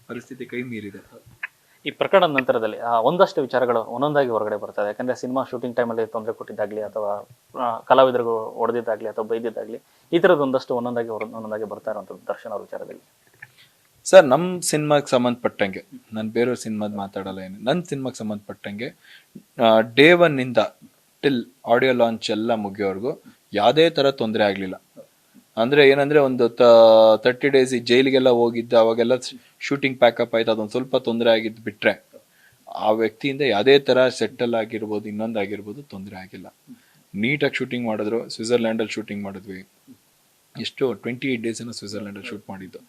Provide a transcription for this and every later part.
ಪರಿಸ್ಥಿತಿ ಕೈ ಮೀರಿದೆ. ಈ ಪ್ರಕರಣದ ನಂತರದಲ್ಲಿ ಒಂದಷ್ಟು ವಿಚಾರಗಳು ಒಂದೊಂದಾಗಿ ಹೊರಗಡೆ ಬರ್ತದೆ. ಯಾಕಂದ್ರೆ ಸಿನಿಮಾ ಶೂಟಿಂಗ್ ಟೈಮಲ್ಲಿ ತೊಂದರೆ ಕೊಟ್ಟಿದ್ದಾಗಲಿ ಅಥವಾ ಕಲಾವಿದರಿಗೂ ಹೊಡೆದಿದ್ದಾಗಲಿ ಅಥವಾ ಬೈದಿದ್ದಾಗಲಿ ಈ ಥರದ್ದು ಒಂದೊಂದಾಗಿ ಬರ್ತಾ ಇರುವಂಥದ್ದು ದರ್ಶನ್ ಅವ್ರ ವಿಚಾರದಲ್ಲಿ. ಸರ್, ನಮ್ಮ ಸಿನಿಮಾಗೆ ಸಂಬಂಧಪಟ್ಟಂಗೆ, ನಾನು ಬೇರೆಯವ್ರ ಸಿನಿಮಾದ ಮಾತಾಡಲ್ಲ, ಏನು ನನ್ನ ಸಿನಿಮಾಗೆ ಸಂಬಂಧಪಟ್ಟಂಗೆ ಡೇ 1 ಇಂದ ಟಿಲ್ ಆಡಿಯೋ ಲಾಂಚ್ ಎಲ್ಲ ಮುಗಿಯೋವರೆಗೂ ಯಾವುದೇ ಥರ ತೊಂದರೆ ಆಗಲಿಲ್ಲ. ಅಂದರೆ ಏನಂದರೆ ಒಂದು 30 days ಈ ಜೈಲಿಗೆಲ್ಲ ಹೋಗಿದ್ದ, ಅವಾಗೆಲ್ಲ ಶೂಟಿಂಗ್ ಪ್ಯಾಕಪ್ ಆಯ್ತು, ಅದೊಂದು ಸ್ವಲ್ಪ ತೊಂದರೆ ಆಗಿದ್ದು ಬಿಟ್ಟರೆ ಆ ವ್ಯಕ್ತಿಯಿಂದ ಯಾವುದೇ ಥರ ಸೆಟ್ಟಲ್ ಆಗಿರ್ಬೋದು, ಇನ್ನೊಂದಾಗಿರ್ಬೋದು ತೊಂದರೆ ಆಗಿಲ್ಲ. ನೀಟಾಗಿ ಶೂಟಿಂಗ್ ಮಾಡಿದ್ರು. ಸ್ವಿಟ್ಜರ್ಲ್ಯಾಂಡಲ್ಲಿ ಶೂಟಿಂಗ್ ಮಾಡಿದ್ವಿ. ಎಷ್ಟು 28 days ಸ್ವಿಟ್ಜರ್ಲ್ಯಾಂಡಲ್ಲಿ ಶೂಟ್ ಮಾಡಿದ್ದು.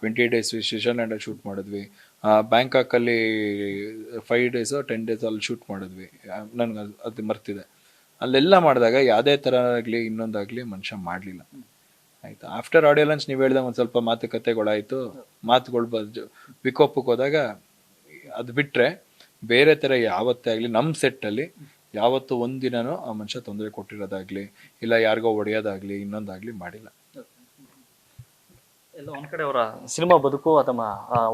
28 days ಸ್ವಿಟ್ಜರ್ಲ್ಯಾಂಡಲ್ಲಿ ಶೂಟ್ ಮಾಡಿದ್ವಿ. ಬ್ಯಾಂಕಾಕಲ್ಲಿ 5 days 10 days ಅಲ್ಲಿ ಶೂಟ್ ಮಾಡಿದ್ವಿ. ನನಗೆ ಅದು ಮರ್ತಿದೆ. ಅಲ್ಲೆಲ್ಲ ಮಾಡಿದಾಗ ಯಾವುದೇ ಥರ ಆಗಲಿ ಇನ್ನೊಂದಾಗಲಿ ಮನುಷ್ಯ ಮಾಡಲಿಲ್ಲ. ಆಯಿತು. ಆಫ್ಟರ್ ಆಡಿಯೋ ಲಾಂಚ್ ನೀವು ಹೇಳಿದಾಗ ಒಂದು ಸ್ವಲ್ಪ ಮಾತುಕತೆಗಳಾಯಿತು. ಮಾತುಗಳು ವಿಕೋಪಕ್ಕೆ ಹೋದಾಗ ಅದು ಬಿಟ್ಟರೆ ಬೇರೆ ಥರ ಯಾವತ್ತೇ ಆಗಲಿ ನಮ್ಮ ಸೆಟ್ಟಲ್ಲಿ ಯಾವತ್ತೂ ಒಂದಿನನೂ ಆ ಮನುಷ್ಯ ತೊಂದರೆ ಕೊಟ್ಟಿರೋದಾಗಲಿ ಇಲ್ಲ ಯಾರಿಗೋ ಹೊಡೆಯೋದಾಗಲಿ ಇನ್ನೊಂದಾಗಲಿ ಮಾಡಿಲ್ಲ. ಎಲ್ಲ ಒಂದ್ ಕಡೆ ಅವರ ಸಿನಿಮಾ ಬದುಕು ಅಥವಾ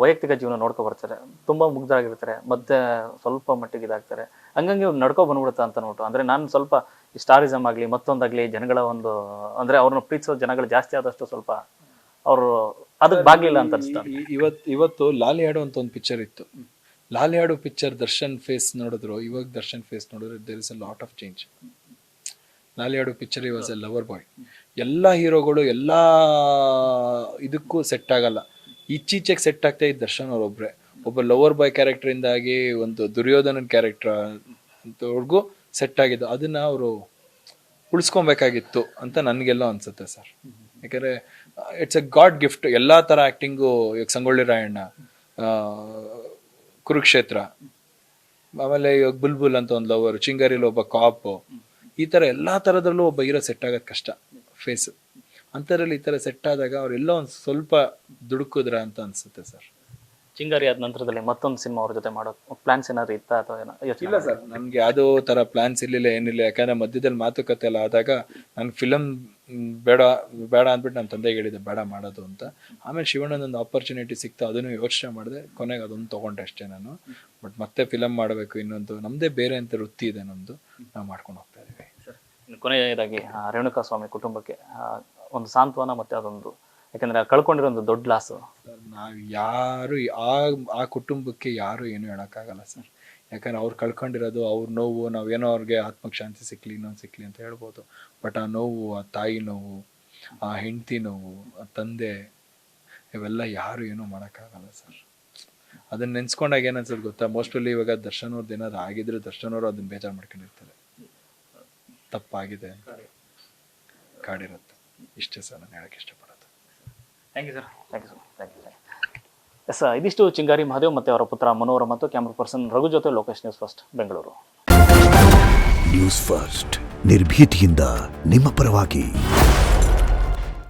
ವೈಯಕ್ತಿಕ ಜೀವನ ನೋಡ್ಕೊ ಬರ್ತಾರೆ. ತುಂಬಾ ಮುಗ್ಧರಾಗಿರ್ತಾರೆ, ಮತ್ತೆ ಸ್ವಲ್ಪ ಮಟ್ಟಿಗೆ ಇದಾಗ್ತಾರೆ. ಹಂಗಂಗೆ ನಡ್ಕೊ ಬಂದ್ಬಿಡುತ್ತೆ ಅಂತ ನೋಟು. ಅಂದ್ರೆ ನಾನು ಸ್ವಲ್ಪ ಸ್ಟಾರಿಸಮ್ ಆಗಲಿ ಮತ್ತೊಂದಾಗ್ಲಿ ಜನಗಳ ಒಂದು ಅಂದ್ರೆ ಅವ್ರನ್ನ ಪ್ರೀತಿಸೋ ಜನಗಳು ಜಾಸ್ತಿ ಆದಷ್ಟು ಸ್ವಲ್ಪ ಅವರು ಅದಕ್ಕೆ ಬಾಗ್ಲಿಲ್ಲ ಅಂತ ಅನಿಸ್ತಾರೆ. ಇವತ್ತು ಲಾಲಿ ಆಡೋ ಅಂತ ಒಂದು ಪಿಕ್ಚರ್ ಇತ್ತು. ಲಾಲಿ ಆಡೋ ಪಿಕ್ಚರ್ ದರ್ಶನ್ ಫೇಸ್ ನೋಡಿದ್ರು, ಇವಾಗ ದರ್ಶನ್ ಫೇಸ್ ನೋಡಿದ್ರೆ there is a lot of change. ಲಾಲಿ ಆಡೋ picture was a lover boy. ಎಲ್ಲ ಹೀರೋಗಳು ಎಲ್ಲ ಇದಕ್ಕೂ ಸೆಟ್ ಆಗಲ್ಲ. ಈಚೀಚೆಗೆ ಸೆಟ್ ಆಗ್ತಾ ಇದ್ದ ದರ್ಶನ್ ಅವರೊಬ್ರೆ. ಒಬ್ಬ ಲವರ್ ಬಾಯ್ ಕ್ಯಾರೆಕ್ಟರಿಂದಾಗಿ ಒಂದು ದುರ್ಯೋಧನನ್ ಕ್ಯಾರೆಕ್ಟರ್ ಅಂತವ್ರಿಗೂ ಸೆಟ್ ಆಗಿದ್ದು. ಅದನ್ನ ಅವರು ಉಳಿಸ್ಕೊಬೇಕಾಗಿತ್ತು ಅಂತ ನನಗೆಲ್ಲ ಅನ್ಸುತ್ತೆ ಸರ್. ಯಾಕಂದ್ರೆ ಇಟ್ಸ್ ಎ ಗಾಡ್ ಗಿಫ್ಟ್. ಎಲ್ಲಾ ತರ ಆಕ್ಟಿಂಗು, ಈಗ ಸಂಗೊಳ್ಳಿ ರಾಯಣ್ಣ, ಕುರುಕ್ಷೇತ್ರ, ಆಮೇಲೆ ಇವಾಗ ಬುಲ್ಬುಲ್ ಅಂತ ಒಂದು ಲವರ್, ಚಿಂಗಾರಿಲಿ ಒಬ್ಬ ಕಾಪು, ಈ ತರ ಎಲ್ಲಾ ತರದಲ್ಲೂ ಒಬ್ಬ ಹೀರೋ ಸೆಟ್ ಆಗೋದು ಕಷ್ಟ ಫೇಸ್. ಅಂತರಲ್ಲಿ ಈ ತರ ಸೆಟ್ ಆದಾಗ ಅವ್ರೆಲ್ಲ ಒಂದು ಸ್ವಲ್ಪ ದುಡುಕಿದ್ರ ಅಂತ ಅನ್ಸುತ್ತೆ ಸರ್. ಚಿಂಗಾರಿ ಆದ ನಂತರದಲ್ಲಿ ಮತ್ತೊಂದು ಸಿನಿಮಾ ಅವ್ರ ಜೊತೆ ಮಾಡೋ ಪ್ಲಾನ್ಸ್ ಏನಾದ್ರು ಇತ್ತಾ ಅಥವಾ ಏನೋ? ಇಲ್ಲ ಸರ್, ನನ್ಗೆ ಯಾವುದೋ ತರ ಪ್ಲಾನ್ಸ್ ಇರ್ಲಿಲ್ಲ, ಏನಿಲ್ಲ. ಯಾಕಂದ್ರೆ ಮಧ್ಯದಲ್ಲಿ ಮಾತುಕತೆ ಎಲ್ಲ ಆದಾಗ ನಾನು ಫಿಲಮ್ ಬೇಡ ಅಂದ್ಬಿಟ್ಟು ನನ್ನ ತಂದೆಗೆ ಹೇಳಿದೆ ಬೇಡ ಮಾಡೋದು ಅಂತ. ಆಮೇಲೆ ಶಿವಣ್ಣನೊಂದು ಆಪರ್ಚುನಿಟಿ ಸಿಕ್ತು, ಅದನ್ನು ಯೋಚನೆ ಮಾಡಿದೆ. ಕೊನೆಗೆ ಅದೊಂದು ತೊಗೊಂಡೆ ಅಷ್ಟೇ ನಾನು. ಬಟ್ ಮತ್ತೆ ಫಿಲಮ್ ಮಾಡಬೇಕು, ಇನ್ನೊಂದು ನಮ್ಮದೇ ಬೇರೆ ಅಂತ ವೃತ್ತಿ ಇದೆ ನಮ್ಮದು, ನಾವು ಮಾಡ್ಕೊಂಡು ಹೋಗ್ತಾ ಇದ್ದೀವಿ. ಕೊನೆಯದಾಗಿ ರೇಣುಕಾ ಸ್ವಾಮಿ ಕುಟುಂಬಕ್ಕೆ ಒಂದು ಸಾಂತ್ವನ ಮತ್ತೆ ಅದೊಂದು, ಯಾಕಂದ್ರೆ ಕಳ್ಕೊಂಡಿರೋ ಒಂದು ದೊಡ್ಡ ಲಾಸು. ನಾವು ಯಾರು ಆ ಕುಟುಂಬಕ್ಕೆ ಯಾರು ಏನು ಹೇಳೋಕ್ಕಾಗಲ್ಲ ಸರ್. ಯಾಕಂದ್ರೆ ಅವ್ರು ಕಳ್ಕೊಂಡಿರೋದು ಅವ್ರ ನೋವು. ನಾವೇನೋ ಅವ್ರಿಗೆ ಆತ್ಮಕ್ಕೆ ಶಾಂತಿ ಸಿಕ್ಲಿ ಇನ್ನೊಂದು ಸಿಕ್ಲಿ ಅಂತ ಹೇಳ್ಬೋದು. ಬಟ್ ಆ ನೋವು, ಆ ತಾಯಿ ನೋವು, ಆ ಹೆಂಡತಿ ನೋವು, ಆ ತಂದೆ, ಇವೆಲ್ಲ ಯಾರು ಏನೂ ಮಾಡೋಕ್ಕಾಗಲ್ಲ ಸರ್. ಅದನ್ನ ನೆನ್ಸ್ಕೊಂಡಾಗ ಏನನ್ಸೋದು ಗೊತ್ತಾ, ಮೋಸ್ಟ್ಲಿ ಇವಾಗ ದರ್ಶನ್ ಅವ್ರದ್ದು ಏನಾದ್ರು ಆಗಿದ್ರೆ ದರ್ಶನ್ ಅವರು ಅದನ್ನ ಬೇಜಾರು ಮಾಡ್ಕೊಂಡಿರ್ತಾರೆ. ತಪ್ಪಾಗಿದೆ ಅಂತ ಕಾಡಿರುತ್ತೆ. ಇಷ್ಟೇ ಸರ್ ನಾನು ಹೇಳಕ್ಕೆ ಇಷ್ಟಪಡೋದು. Thank you sir. Thank you sir. Thank you. Yes, ಇದಿಷ್ಟು ಚಿಂಗಾರಿ ಮಹಾದೇವ್ ಮತ್ತು ಅವರ ಪುತ್ರ ಮನೋಹರ ಮತ್ತು ಕ್ಯಾಮ್ರಾ ಪರ್ಸನ್ ರಘು ಜೊತೆ Lokesh. News first Bengaluru. News first ನಿರ್ಭೀತಿಯಿಂದ ನಿಮ್ಮ ಪರವಾಗಿ.